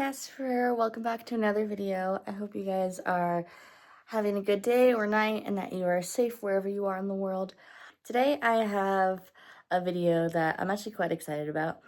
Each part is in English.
Jasper, welcome back to another video. I hope you guys are having a good day or night and that you are safe wherever you are in the world. Today I have a video that I'm actually quite excited about.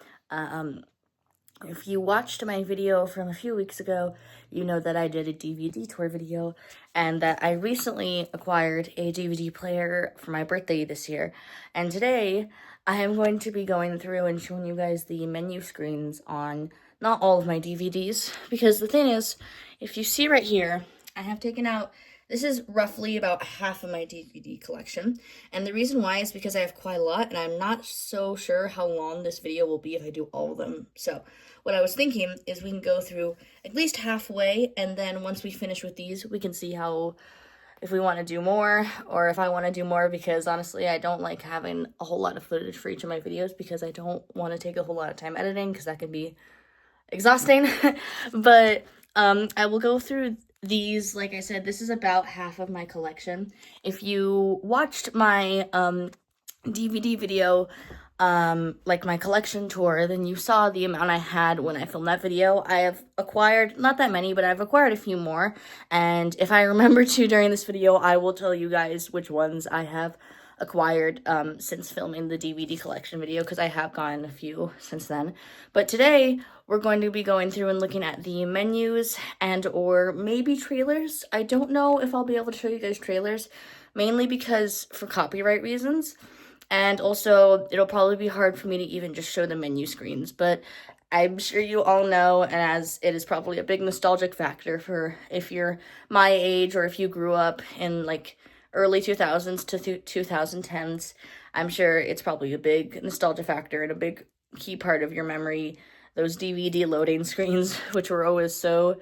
If you watched my video from a few weeks ago, you know that I did a DVD tour video and that I recently acquired a DVD player for my birthday this year. And today I am going to be going through and showing you guys the menu screens on not all of my DVDs, because the thing is, if you see right here, I have taken out, this is roughly about half of my DVD collection, and the reason why is because I have quite a lot, and I'm not so sure how long this video will be if I do all of them. So what I was thinking is we can go through at least halfway, and then once we finish with these, we can see how, if we want to do more, or if I want to do more, because honestly, I don't like having a whole lot of footage for each of my videos, because I don't want to take a whole lot of time editing, because that can be exhausting. But I will go through these. Like I said, this is about half of my collection. If you watched my DVD video, like my collection tour, then you saw the amount I had when I filmed that video. I have acquired, not that many, but I've acquired a few more, and if I remember to during this video, I will tell you guys which ones I have acquired since filming the DVD collection video, because I have gotten a few since then. But today we're going to be going through and looking at the menus and or maybe trailers. I don't know if I'll be able to show you guys trailers, mainly because for copyright reasons, and also it'll probably be hard for me to even just show the menu screens. But I'm sure you all know, and as it is probably a big nostalgic factor for if you're my age or if you grew up in like early 2000s to 2010s, I'm sure it's probably a big nostalgia factor and a big key part of your memory, those DVD loading screens, which were always so,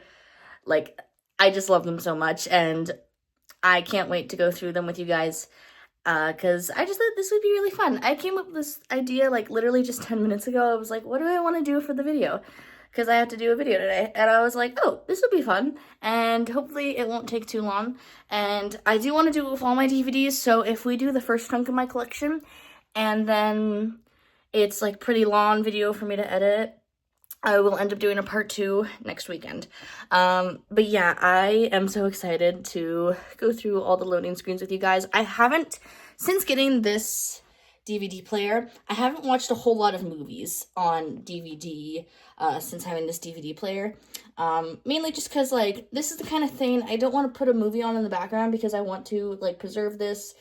like, I just love them so much, and I can't wait to go through them with you guys, because I just thought this would be really fun. I came up with this idea, like, literally just 10 minutes ago. I was like, what do I want to do for the video? Because I have to do a video today, and I was like, oh, this would be fun, and hopefully it won't take too long. And I do want to do it with all my DVDs, so if we do the first chunk of my collection, and then it's like pretty long video for me to edit, I will end up doing a part 2 next weekend. But yeah, I am so excited to go through all the loading screens with you guys. I haven't, since getting this DVD player, I haven't watched a whole lot of movies on DVD since having this DVD player. Mainly just because, like, this is the kind of thing, I don't want to put a movie on in the background because I want to, like, preserve this.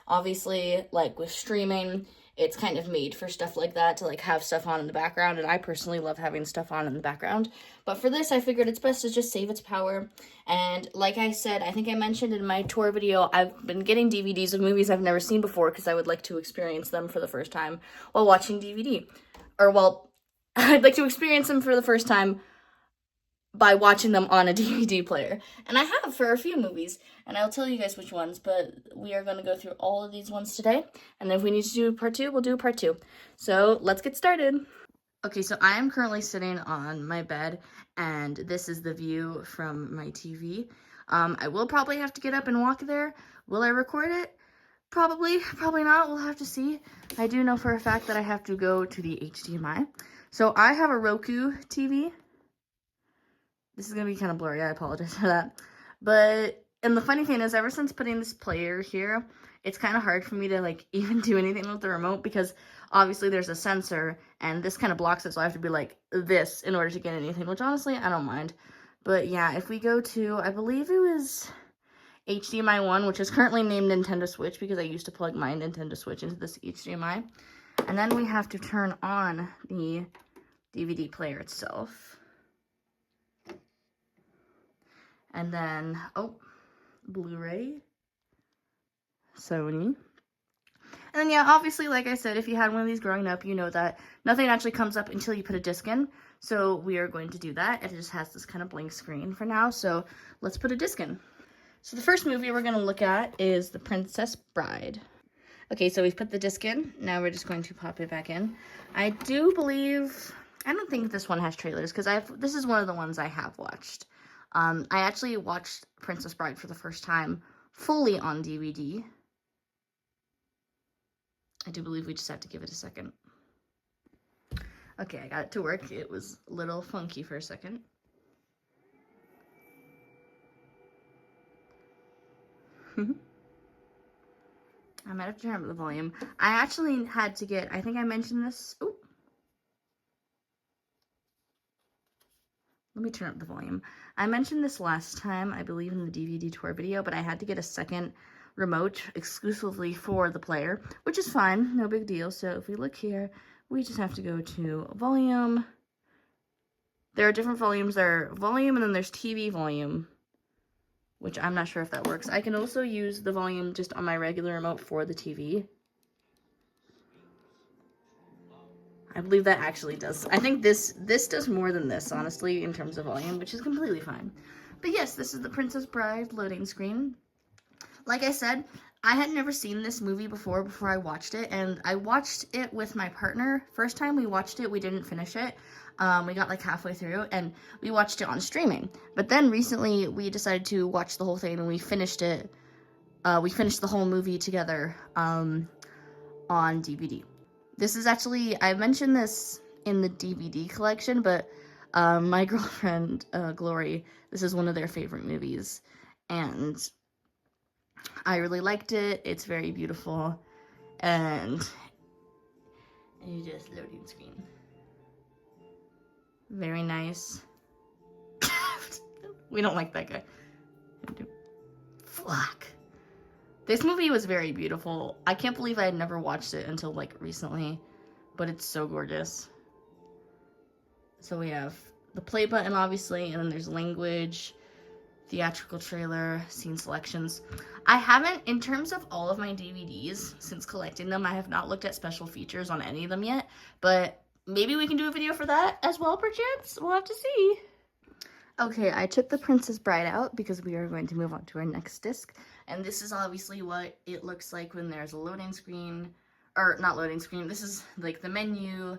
Obviously, like, with streaming, it's kind of made for stuff like that, to like have stuff on in the background, and I personally love having stuff on in the background. But for this, I figured it's best to just save its power. And like I said, I think I mentioned in my tour video, I've been getting DVDs of movies I've never seen before because I would like to experience them for the first time while watching DVD. Or, well, I'd like to experience them for the first time by watching them on a DVD player. And I have for a few movies, and I'll tell you guys which ones, but we are going to go through all of these ones today, and if we need to do part 2, we'll do part 2. So let's get started. Okay, so I am currently sitting on my bed, and this is the view from my TV. I will probably have to get up and walk there. Will I record it? Probably, probably not. We'll have to see. I do know for a fact that I have to go to the HDMI. So I have a Roku TV. This is going to be kind of blurry, I apologize for that. But, and the funny thing is, ever since putting this player here, it's kind of hard for me to, like, even do anything with the remote, because obviously there's a sensor, and this kind of blocks it, so I have to be like this in order to get anything, which honestly, I don't mind. But yeah, if we go to, I believe it was HDMI 1, which is currently named Nintendo Switch, because I used to plug my Nintendo Switch into this HDMI. And then we have to turn on the DVD player itself. And then, oh, Blu-ray, Sony. And then, yeah, obviously, like I said, if you had one of these growing up, you know that nothing actually comes up until you put a disc in. So we are going to do that. It just has this kind of blank screen for now. So let's put a disc in. So the first movie we're going to look at is The Princess Bride. Okay, so we've put the disc in. Now we're just going to pop it back in. I do believe, I don't think this one has trailers, because this is one of the ones I have watched. I actually watched Princess Bride for the first time fully on DVD. I do believe we just have to give it a second. Okay, I got it to work. It was a little funky for a second. I might have to turn up the volume. I actually had to get, I think I mentioned this. Ooh. Let me turn up the volume. I mentioned this last time, I believe in the DVD tour video, but I had to get a second remote exclusively for the player, which is fine, no big deal. So if we look here, we just have to go to volume. There are different volumes. There are volume and then there's TV volume, which I'm not sure if that works. I can also use the volume just on my regular remote for the TV. I believe that actually does. I think this does more than this, honestly, in terms of volume, which is completely fine. But yes, this is the Princess Bride loading screen. Like I said, I had never seen this movie before I watched it, and I watched it with my partner. First time we watched it, we didn't finish it. We got like halfway through, and we watched it on streaming. But then recently, we decided to watch the whole thing, and we finished it. We finished the whole movie together on DVD. This is actually, I mentioned this in the DVD collection, but my girlfriend, Glory, this is one of their favorite movies, and I really liked it. It's very beautiful, and you just loading screen. Very nice. We don't like that guy. Fuck. This movie was very beautiful. I can't believe I had never watched it until like recently, but it's so gorgeous. So we have the play button, obviously, and then there's language, theatrical trailer, scene selections. I haven't, in terms of all of my DVDs, since collecting them, I have not looked at special features on any of them yet, but maybe we can do a video for that as well, perchance. We'll have to see. Okay, I took the Princess Bride out because we are going to move on to our next disc. And this is obviously what it looks like when there's a loading screen, or not loading screen, this is like the menu.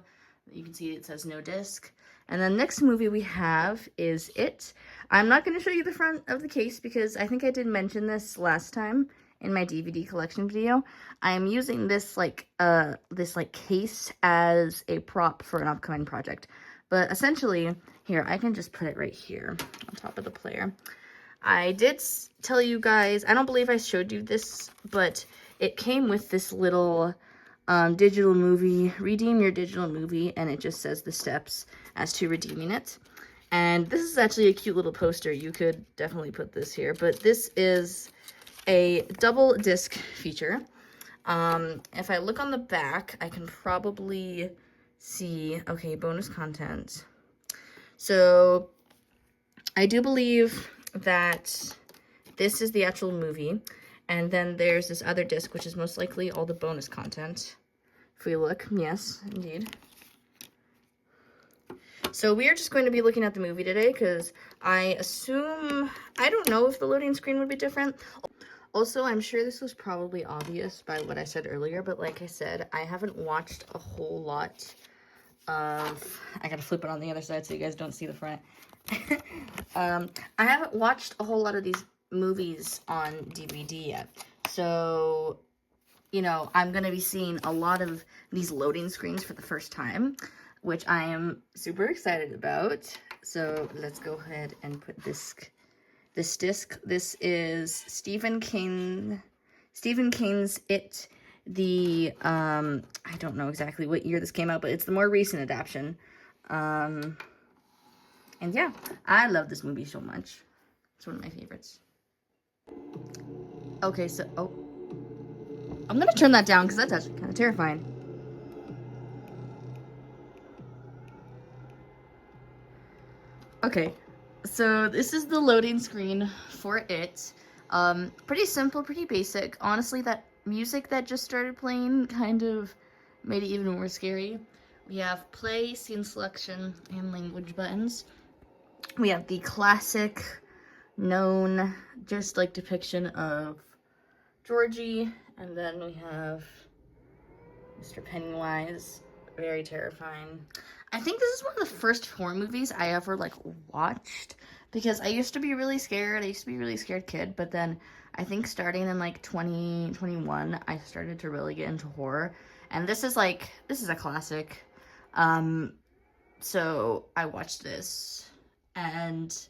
You can see it says no disc. And then next movie we have is It. I'm not going to show you the front of the case because I think I did mention this last time in my DVD collection video. I'm using this case as a prop for an upcoming project. But essentially, here, I can just put it right here on top of the player. I did tell you guys, I don't believe I showed you this, but it came with this little digital movie, redeem your digital movie, and it just says the steps as to redeeming it. And this is actually a cute little poster. You could definitely put this here, but this is a double disc feature. If I look on the back, I can probably see, okay, bonus content. So I do believe that this is the actual movie, and then there's this other disc, which is most likely all the bonus content. If we look, yes, indeed. So we are just going to be looking at the movie today because I assume, I don't know if the loading screen would be different. Also, I'm sure this was probably obvious by what I said earlier, but like I said, I haven't watched a whole lot of, I gotta flip it on the other side so you guys don't see the front. I haven't watched a whole lot of these movies on DVD yet. So, you know, I'm gonna be seeing a lot of these loading screens for the first time, which I am super excited about. So let's go ahead and put this disc. This is Stephen King's It. I don't know exactly what year this came out, but it's the more recent adaptation. And yeah, I love this movie so much. It's one of my favorites. Okay, so, oh. I'm gonna turn that down because that's actually kind of terrifying. Okay, so this is the loading screen for It. Pretty simple, pretty basic. Honestly, that music that just started playing kind of made it even more scary. We have play, scene selection, and language buttons. We have the classic, known, just like depiction of Georgie, and then we have Mr. Pennywise, very terrifying. I think this is one of the first horror movies I ever like watched because I used to be really scared. I used to be a really scared kid, but then I think starting in like 2021, I started to really get into horror. And this is a classic. So I watched this and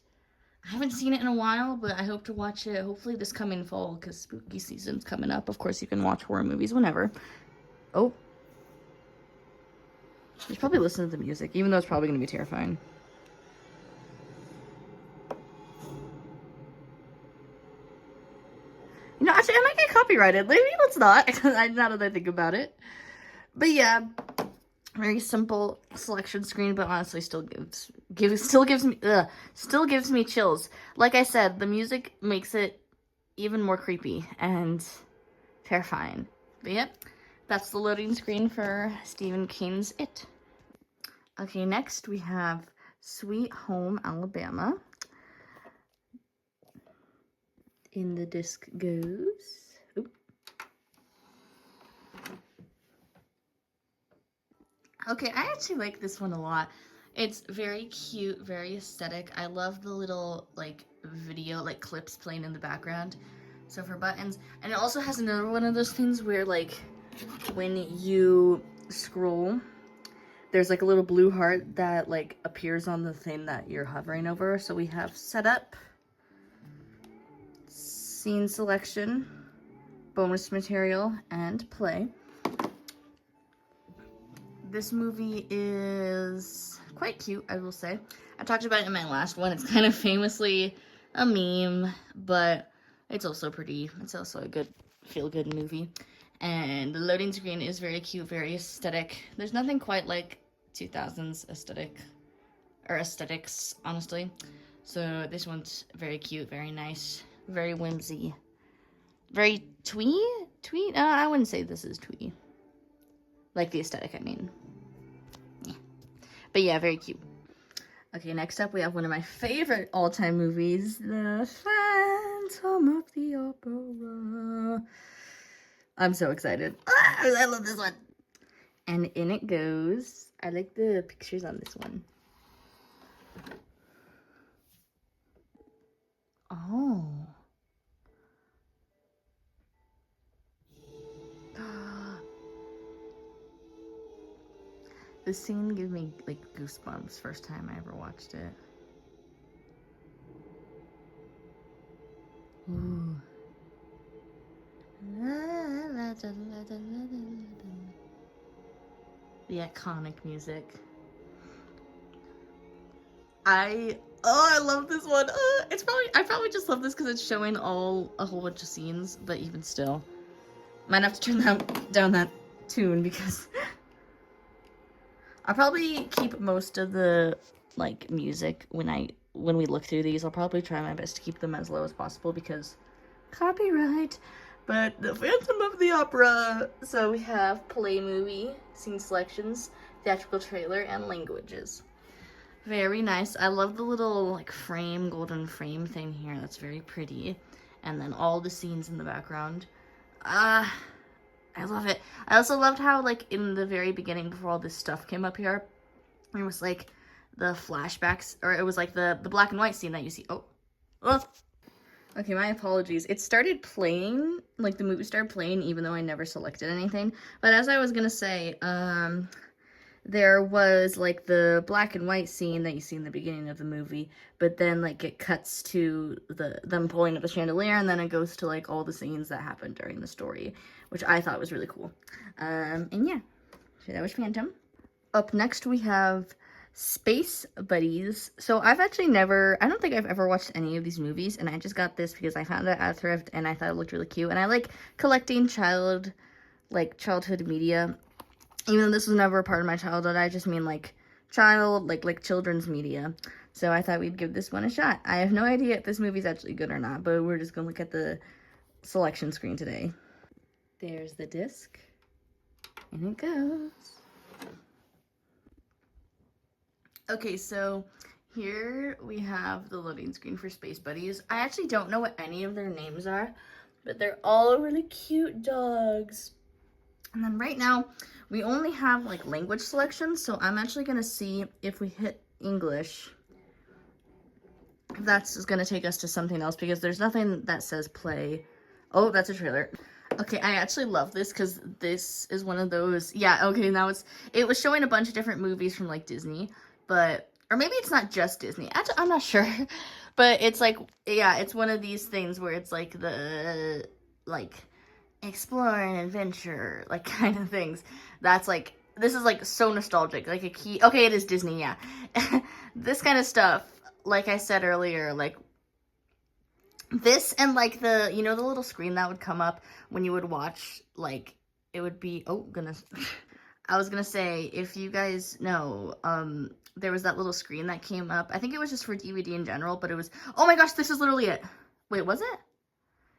I haven't seen it in a while, but I hope to watch it hopefully this coming fall because spooky season's coming up. Of course, you can watch horror movies whenever. Oh. You should probably listen to the music, even though it's probably going to be terrifying. You know, actually, I might get copyrighted. Maybe let's not. Now that I think about it. But yeah, very simple selection screen, but honestly, still gives me chills. Like I said, the music makes it even more creepy and terrifying. But yep, that's the loading screen for Stephen King's It. Okay, next we have Sweet Home Alabama. In the disc goes. Oop. Okay, I actually like this one a lot. It's very cute, very aesthetic. I love the little like video, like clips playing in the background. So for buttons, and it also has another one of those things where like when you scroll, there's like a little blue heart that like appears on the thing that you're hovering over. So we have setup, scene selection, bonus material, and play. This movie is quite cute, I will say. I talked about it in my last one. It's kind of famously a meme, but it's also a good feel-good movie. And the loading screen is very cute, very aesthetic. There's nothing quite like 2000s aesthetics, honestly. So this one's very cute, very nice, very whimsy. Very twee? I wouldn't say this is twee. Like the aesthetic, I mean. Yeah. But yeah, very cute. Okay, next up we have one of my favorite all-time movies, The Phantom of the Opera. I'm so excited. I love this one. And in it goes. I like the pictures on this one. Oh. This scene gave me like goosebumps first time I ever watched it. Ooh. The iconic music. I love this one. I probably just love this because it's showing a whole bunch of scenes, but even still. Might have to turn down that tune because I'll probably keep most of the like music when we look through these. I'll probably try my best to keep them as low as possible because copyright. But The Phantom of the Opera. So we have play movie, scene selections, theatrical trailer, and languages. Very nice. I love the little like frame, golden frame thing here. That's very pretty. And then all the scenes in the background. I love it. I also loved how like in the very beginning before all this stuff came up here, it was like the flashbacks, or it was like the black and white scene that you see. Oh. Okay, my apologies. It started playing, like the movie started playing even though I never selected anything. But as I was gonna say, there was like the black and white scene that you see in the beginning of the movie, but then like it cuts to them pulling up the chandelier, and then it goes to like all the scenes that happened during the story, which I thought was really cool. And yeah, so that was Phantom. Up next we have Space Buddies. So I've actually I don't think I've ever watched any of these movies, and I just got this because I found it at Thrift and I thought it looked really cute, and I like collecting childhood media. Even though this was never a part of my childhood, I just mean like children's media. So I thought we'd give this one a shot. I have no idea if this movie's actually good or not, but we're just gonna look at the selection screen today. There's the disc, and it goes. Okay, so here we have the loading screen for Space Buddies. I actually don't know what any of their names are, but they're all really cute dogs. And then right now, we only have like language selections, so I'm actually gonna see if we hit English, if that's gonna take us to something else, because there's nothing that says play. Oh, that's a trailer. Okay, I actually love this because this is one of those, yeah, okay, now it was showing a bunch of different movies from like Disney, but, or maybe it's not just Disney, actually, I'm not sure, But it's like, yeah, it's one of these things where it's like the, like, explore and adventure, like, kind of things. That's like, this is like so nostalgic, like a key. Okay, it is Disney, yeah. This kind of stuff, like I said earlier, like, this and like the, you know, the little screen that would come up when you would watch, like, it would be, oh, goodness. I was gonna say, if you guys know, there was that little screen that came up. I think it was just for DVD in general, but it was, oh my gosh, this is literally it. Wait, was it?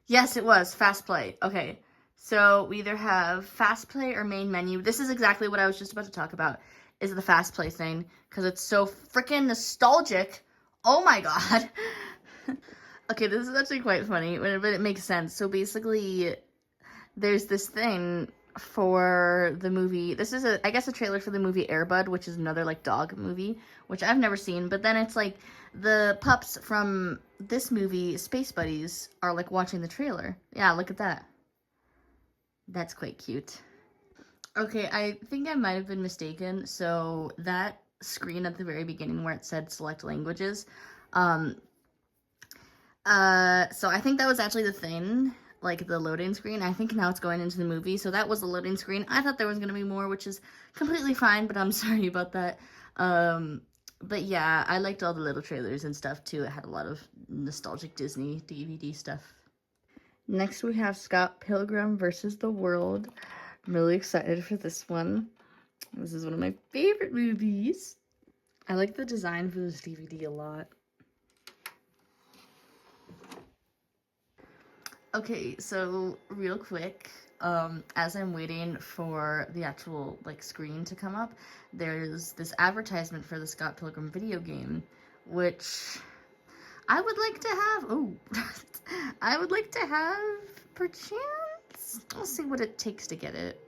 Yes, it was. Fast play. Okay. So we either have fast play or main menu. This is exactly what I was just about to talk about, is the fast play thing, because it's so freaking nostalgic. Oh my god. Okay, this is actually quite funny, but it makes sense. So basically, there's this thing for the movie. This is I guess a trailer for the movie Air Bud, which is another like dog movie, which I've never seen. But then it's like the pups from this movie, Space Buddies, are like watching the trailer. Yeah, look at that. That's quite cute. Okay, I think I might have been mistaken. So that screen at the very beginning where it said select languages, so I think that was actually the thing, like the loading screen. I think now it's going into the movie, so that was the loading screen. I thought there was gonna be more, which is completely fine, but I'm sorry about that. But yeah, I liked all the little trailers and stuff too. It had a lot of nostalgic Disney DVD stuff. Next we have Scott Pilgrim versus the World. I'm really excited for this one. This is one of my favorite movies. I like the design for this DVD a lot. Okay, so real quick, as I'm waiting for the actual like screen to come up, there's this advertisement for the Scott Pilgrim video game, which I would like to have. Oh, I would like to have, perchance. We'll see what it takes to get it.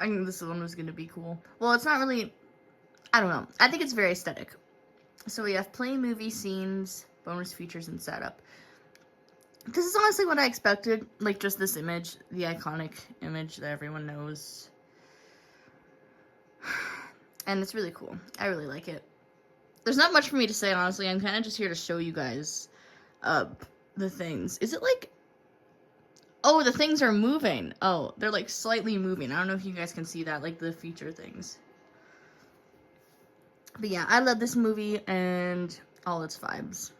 I think this one was gonna be cool. Well, it's not really, I don't know. I think it's very aesthetic. So we have play movie scenes, bonus features, and setup. This is honestly what I expected, like just this image, the iconic image that everyone knows. And it's really cool. I really like it. There's not much for me to say, honestly. I'm kind of just here to show you guys the things. Is it like, oh, the things are moving. Oh, they're like slightly moving. I don't know if you guys can see that, like the feature things. But yeah, I love this movie and all its vibes.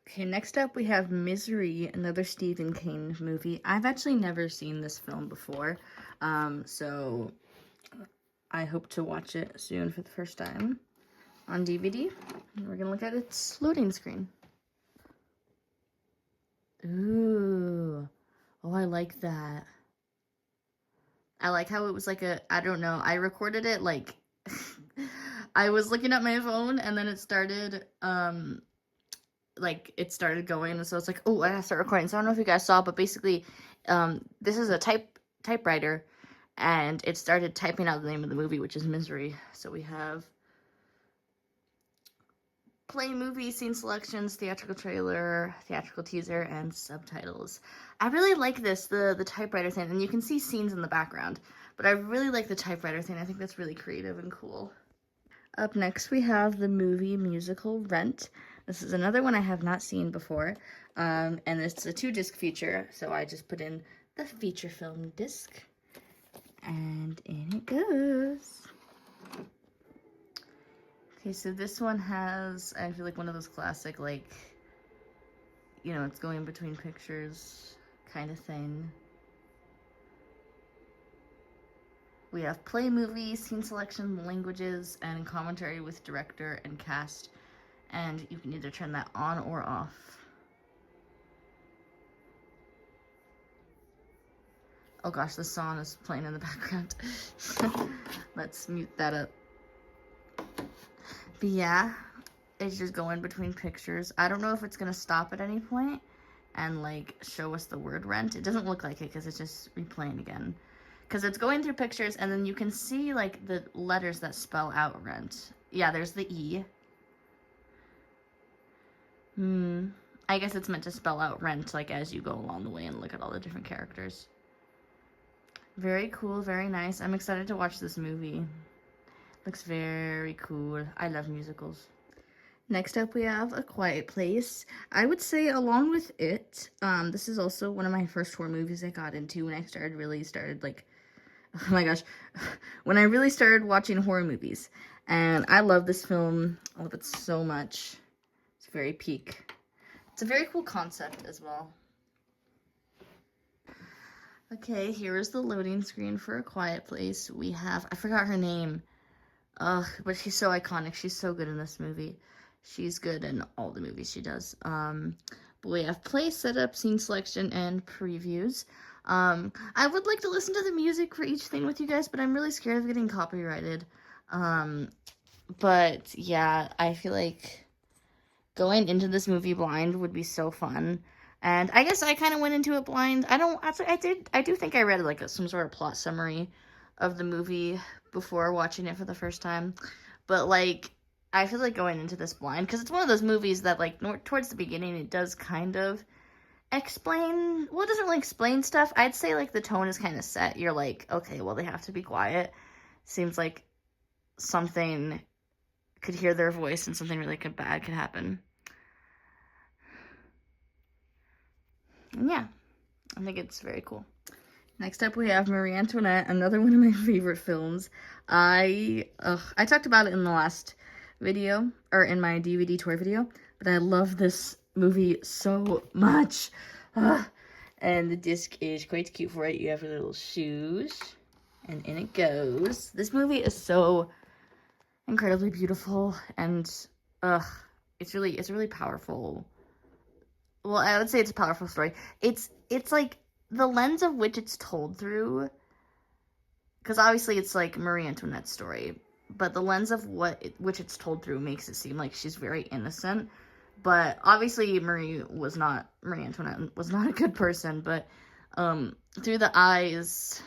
Okay, next up we have Misery, another Stephen King movie. I've actually never seen this film before, so I hope to watch it soon for the first time on DVD. And we're gonna look at its loading screen. Ooh, oh, I like that. I like how it was like a, I don't know, I recorded it like, I was looking at my phone and then it started, like it started going, so it's like, oh, I gotta start recording. So I don't know if you guys saw, but basically this is a typewriter, and it started typing out the name of the movie, which is Misery. So we have play movie, scene selections, theatrical trailer, theatrical teaser, and subtitles. I really like this, the typewriter thing, and you can see scenes in the background, but I really like the typewriter thing. I think that's really creative and cool. Up next we have the movie musical Rent. This is another one I have not seen before, and it's a 2-disc feature, so I just put in the feature film disc, and in it goes. Okay, so this one has, I feel like, one of those classic, like, you know, it's going between pictures kind of thing. We have play movie, scene selection, languages, and commentary with director and cast. And you can either turn that on or off. Oh gosh, the song is playing in the background. Let's mute that up. But yeah, it's just going between pictures. I don't know if it's gonna stop at any point and like show us the word rent. It doesn't look like it because it's just replaying again. Because it's going through pictures and then you can see like the letters that spell out rent. Yeah, there's the E. I guess it's meant to spell out rent like as you go along the way and look at all the different characters. Very cool, very nice. I'm excited to watch this movie. Looks very cool. I love musicals. Next up, we have A Quiet Place. I would say, along with it, this is also one of my first horror movies I got into when I started like, oh my gosh, when I really started watching horror movies. And I love this film. I love it so much. It's very peak. It's a very cool concept as well. Okay, here's the loading screen for A Quiet Place. We have, I forgot her name. Ugh, but she's so iconic. She's so good in this movie. She's good in all the movies she does. But we have play setup, scene selection, and previews. I would like to listen to the music for each thing with you guys, but I'm really scared of getting copyrighted. But yeah, I feel like going into this movie blind would be so fun. And I guess I kind of went into it blind. I do think I read like some sort of plot summary of the movie before watching it for the first time. But like, I feel like going into this blind, because it's one of those movies that like towards the beginning it does kind of explain, well, it doesn't really explain stuff. I'd say like the tone is kind of set. You're like, okay, well, they have to be quiet. Seems like something could hear their voice and something really bad could happen. And yeah, I think it's very cool. Next up, we have Marie Antoinette, another one of my favorite films. I talked about it in the last video, or in my DVD tour video, but I love this movie so much. And the disc is quite cute for it. You have your little shoes, and in it goes. This movie is so incredibly beautiful, and it's really powerful. Well, I would say it's a powerful story. It's like the lens of which it's told through, because obviously it's like Marie Antoinette's story, but the lens of which it's told through makes it seem like she's very innocent. But obviously Marie Antoinette was not a good person, but through the eyes,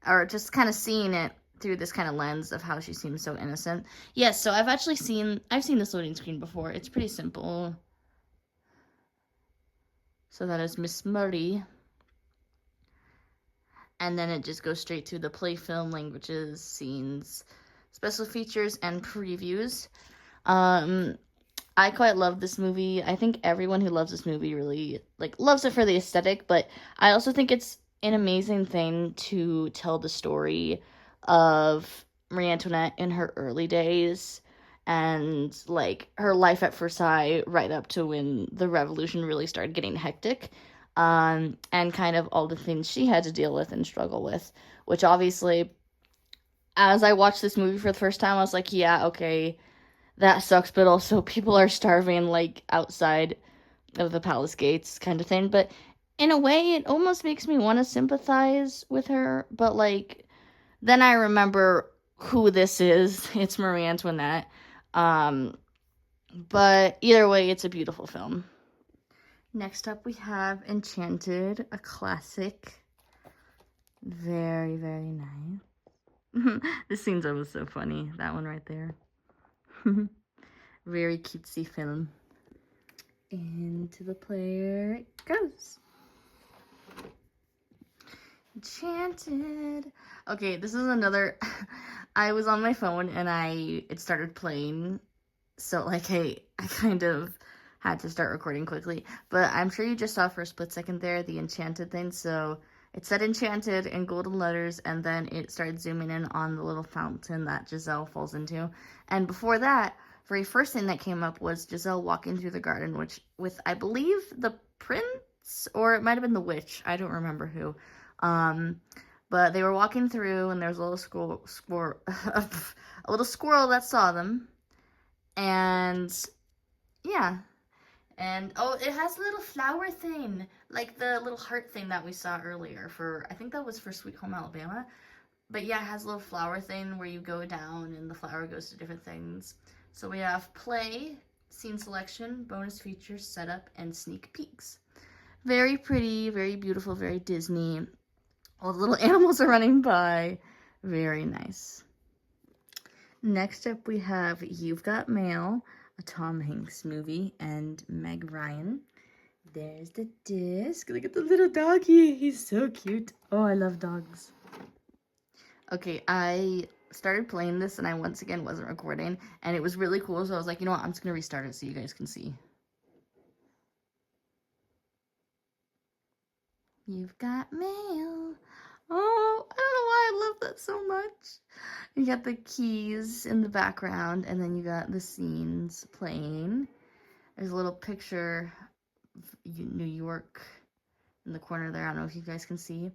or just kind of seeing it through this kind of lens of how she seems so innocent. Yes, so I've seen this loading screen before. It's pretty simple. So that is Miss Marie. And then it just goes straight to the play film, languages, scenes, special features, and previews. I quite love this movie. I think everyone who loves this movie really loves it for the aesthetic, but I also think it's an amazing thing to tell the story of Marie Antoinette in her early days and like her life at Versailles right up to when the revolution really started getting hectic, and kind of all the things she had to deal with and struggle with, which obviously, as I watched this movie for the first time, I was like, yeah, okay, that sucks, but also people are starving like outside of the palace gates kind of thing. But in a way, it almost makes me want to sympathize with her, but like then I remember who this is. It's Marie Antoinette. But either way, it's a beautiful film. Next up, we have Enchanted, a classic. Very, very nice. This scene's always so funny. That one right there. Very cutesy film. Into the player it goes. Enchanted. Okay, this is another. I was on my phone and it started playing, so like I kind of had to start recording quickly. But I'm sure you just saw for a split second there the Enchanted thing. So it said Enchanted in golden letters, and then it started zooming in on the little fountain that Giselle falls into. And before that, very first thing that came up was Giselle walking through the garden, with I believe the prince, or it might have been the witch. I don't remember who. But they were walking through, and there was a little a little squirrel that saw them, and yeah, and oh, it has a little flower thing, like the little heart thing that we saw earlier I think that was for Sweet Home Alabama. But yeah, it has a little flower thing where you go down and the flower goes to different things. So we have play, scene selection, bonus features, setup, and sneak peeks. Very pretty, very beautiful, very Disney. All the little animals are running by. Very nice. Next up, we have You've Got Mail, a Tom Hanks movie, and Meg Ryan. There's the disc. Look at the little doggy. He's so cute. Oh, I love dogs. Okay, I started playing this and I once again wasn't recording, and it was really cool, so I was like, you know what, I'm just gonna restart it so you guys can see. You've got mail. Oh, I don't know why I love that so much. You got the keys in the background, and then you got the scenes playing. There's a little picture of New York in the corner there. I don't know if you guys can see.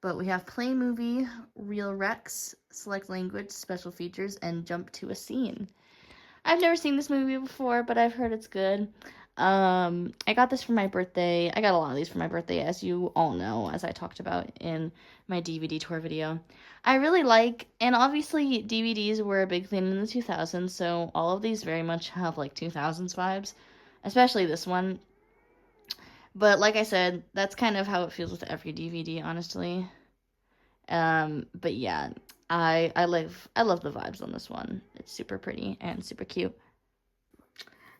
But we have play movie, real Rex, select language, special features, and jump to a scene. I've never seen this movie before, but I've heard it's good. I got this for my birthday. I got a lot of these for my birthday, as you all know, as I talked about in my DVD tour video. I really like, and obviously DVDs were a big thing in the 2000s, so all of these very much have like 2000s vibes, especially this one. But like I said, that's kind of how it feels with every DVD, honestly. But yeah, I love the vibes on this one. It's super pretty and super cute.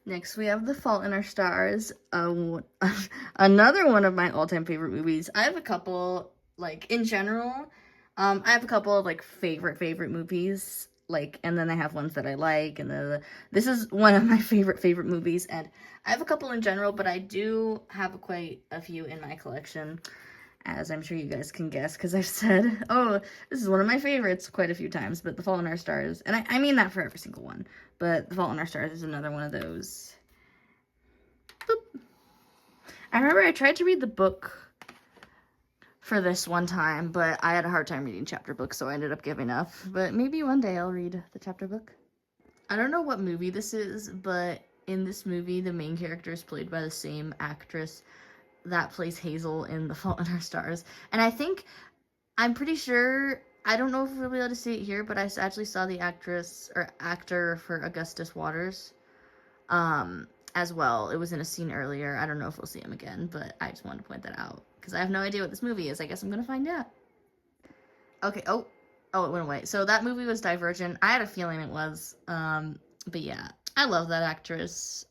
Next, we have The Fault in Our Stars, another one of my all-time favorite movies. I have a couple, like, in general, I have a couple of, like, favorite movies, like, and then I have ones that I like, and this is one of my favorite movies, and I have a couple in general, but I do have quite a few in my collection, as I'm sure you guys can guess, because I've said, oh, this is one of my favorites quite a few times, but The Fault in Our Stars, and I mean that for every single one, but The Fault in Our Stars is another one of those. Boop. I remember I tried to read the book for this one time, but I had a hard time reading chapter books, so I ended up giving up, but maybe one day I'll read the chapter book. I don't know what movie this is, but in this movie, the main character is played by the same actress that plays Hazel in The Fault in Our Stars. And I'm pretty sure, I don't know if we'll be able to see it here, but I actually saw the actress or actor for Augustus Waters as well. It was in a scene earlier. I don't know if we'll see him again, but I just wanted to point that out because I have no idea what this movie is. I guess I'm gonna find out. Okay, oh, it went away. So that movie was Divergent. I had a feeling it was, but yeah, I love that actress.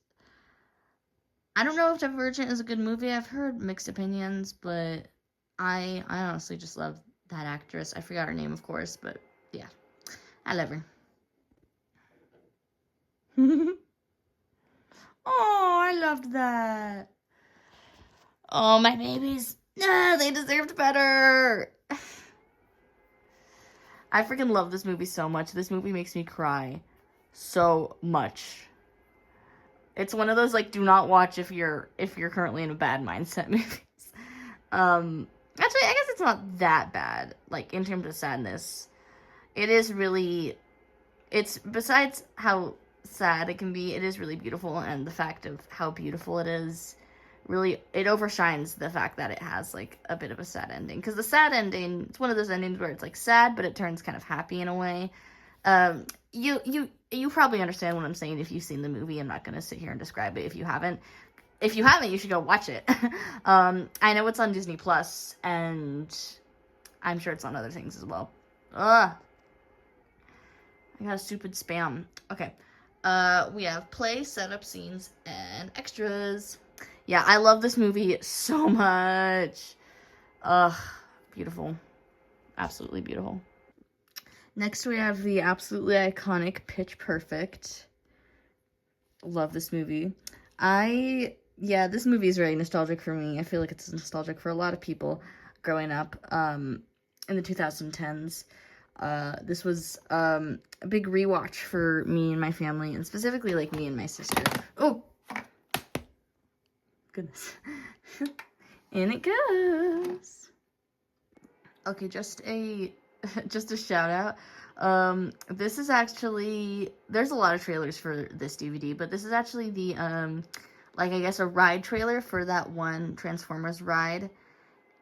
I don't know if Divergent is a good movie. I've heard mixed opinions, but I honestly just love that actress. I forgot her name, of course, but yeah, I love her. Oh, I loved that. Oh, my babies. Nah, they deserved better. I freaking love this movie so much. This movie makes me cry so much. It's one of those, like, do not watch if you're currently in a bad mindset movies. Actually, I guess it's not that bad, like, in terms of sadness. It is really, it's, besides how sad it can be, it is really beautiful, and the fact of how beautiful it is, really, it overshines the fact that it has, like, a bit of a sad ending. Because the sad ending, it's one of those endings where it's, like, sad, but it turns kind of happy in a way. You probably understand what I'm saying if you've seen the movie. I'm not going to sit here and describe it if you haven't. If you haven't, you should go watch it. I know it's on Disney Plus, and I'm sure it's on other things as well. Ugh. I got a stupid spam. Okay. We have play, setup, scenes, and extras. Yeah, I love this movie so much. Ugh. Beautiful. Absolutely beautiful. Next, we have the absolutely iconic Pitch Perfect. Love this movie. Yeah, this movie is really nostalgic for me. I feel like it's nostalgic for a lot of people growing up in the 2010s. This was a big rewatch for me and my family, and specifically, like, me and my sister. Oh! Goodness. In it goes! Okay, just a shout out. This is actually, there's a lot of trailers for this DVD, but this is actually the, like, I guess a ride trailer for that one Transformers ride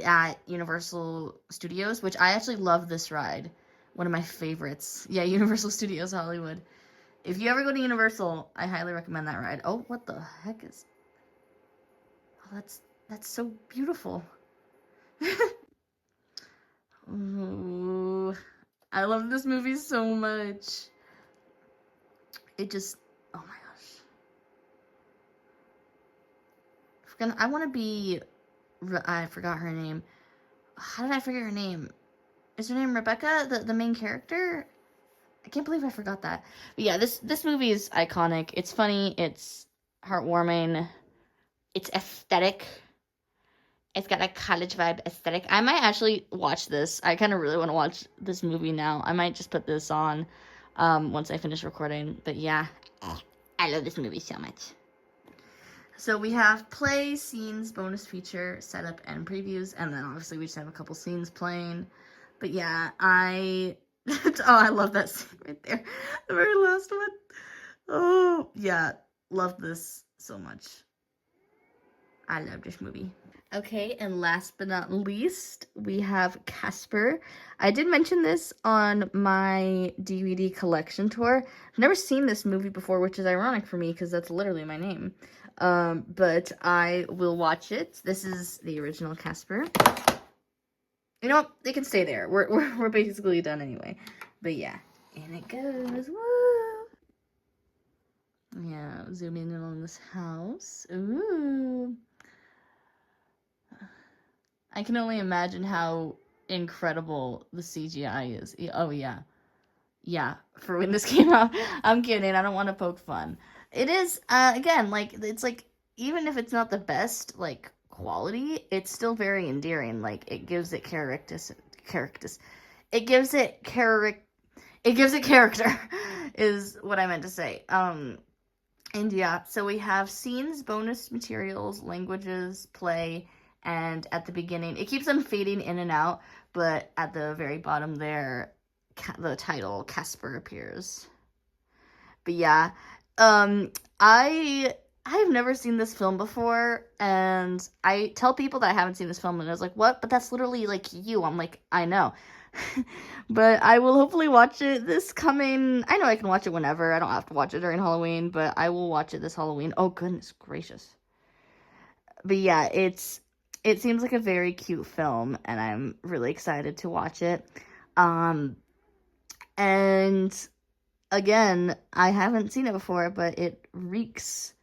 at Universal Studios, which I actually love this ride. One of my favorites. Yeah, Universal Studios Hollywood. If you ever go to Universal, I highly recommend that ride. Oh, what the heck is... Oh, that's so beautiful. Ooh, I love this movie so much. It just, oh my gosh. I want to be, I forgot her name. How did I forget her name? Is her name Rebecca, the main character? I can't believe I forgot that. But yeah, this movie is iconic. It's funny. It's heartwarming. It's aesthetic. It's got a college vibe aesthetic. I might actually watch this. I kind of really want to watch this movie now. I might just put this on once I finish recording. But yeah, I love this movie so much. So we have play, scenes, bonus feature, setup, and previews. And then obviously we just have a couple scenes playing. But yeah, oh, I love that scene right there. The very last one. Oh, yeah. Love this so much. I love this movie. Okay, and last but not least, we have Casper. I did mention this on my DVD collection tour. I've never seen this movie before, which is ironic for me because that's literally my name. But I will watch it. This is the original Casper. You know what? They can stay there. We're basically done anyway. But yeah, and it goes. Woo! Yeah, zooming in on this house. Ooh. I can only imagine how incredible the CGI is. Oh, yeah. Yeah, for when this came out. I'm kidding. I don't want to poke fun. It is, again, like, it's like, even if it's not the best, like, quality, it's still very endearing. Like, it gives it character, is what I meant to say. And yeah, so we have scenes, bonus materials, languages, play, and at the beginning, it keeps on fading in and out, but at the very bottom there, the title, Casper, appears. But yeah, I've never seen this film before, and I tell people that I haven't seen this film, and I was like, what? But that's literally, like, you. I'm like, I know. But I will hopefully watch it this coming, I know I can watch it whenever, I don't have to watch it during Halloween, but I will watch it this Halloween. Oh, goodness gracious. But yeah, it seems like a very cute film, and I'm really excited to watch it. And again, I haven't seen it before, but it reeks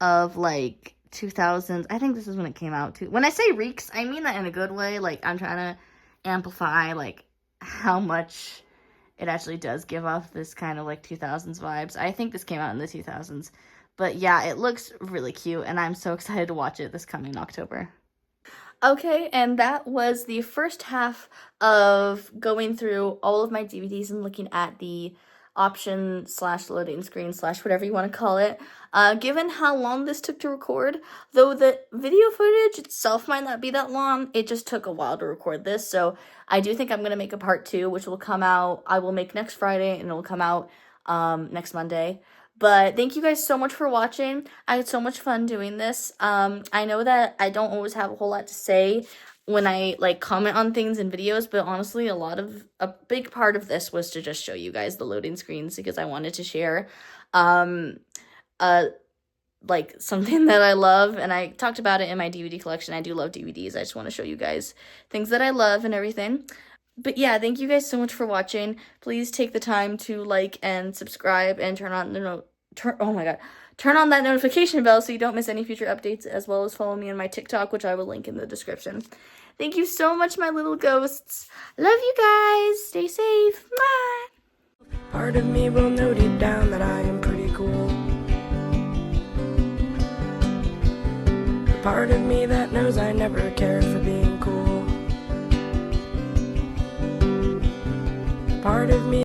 of, like, 2000s. I think this is when it came out, too. When I say reeks, I mean that in a good way. Like, I'm trying to amplify, like, how much it actually does give off this kind of, like, 2000s vibes. I think this came out in the 2000s. But yeah, it looks really cute, and I'm so excited to watch it this coming October. Okay, and that was the first half of going through all of my DVDs and looking at the option / loading screen / whatever you want to call it. Given how long this took to record, though the video footage itself might not be that long, it just took a while to record this, so I do think I'm going to make a part 2, which will come out, I will make next Friday, and it will come out next Monday. But thank you guys so much for watching. I had so much fun doing this. I know that I don't always have a whole lot to say when I, like, comment on things in videos, but honestly, a big part of this was to just show you guys the loading screens because I wanted to share, like, something that I love, and I talked about it in my DVD collection. I do love DVDs. I just want to show you guys things that I love and everything. But yeah, thank you guys so much for watching. Please take the time to like and subscribe and turn on that notification bell so you don't miss any future updates, as well as follow me on my TikTok, which I will link in the description. Thank you so much, my little ghosts. Love you guys. Stay safe. Bye. Part of me will know deep down that I am pretty cool. The part of me that knows I never cared for being cool. Part of me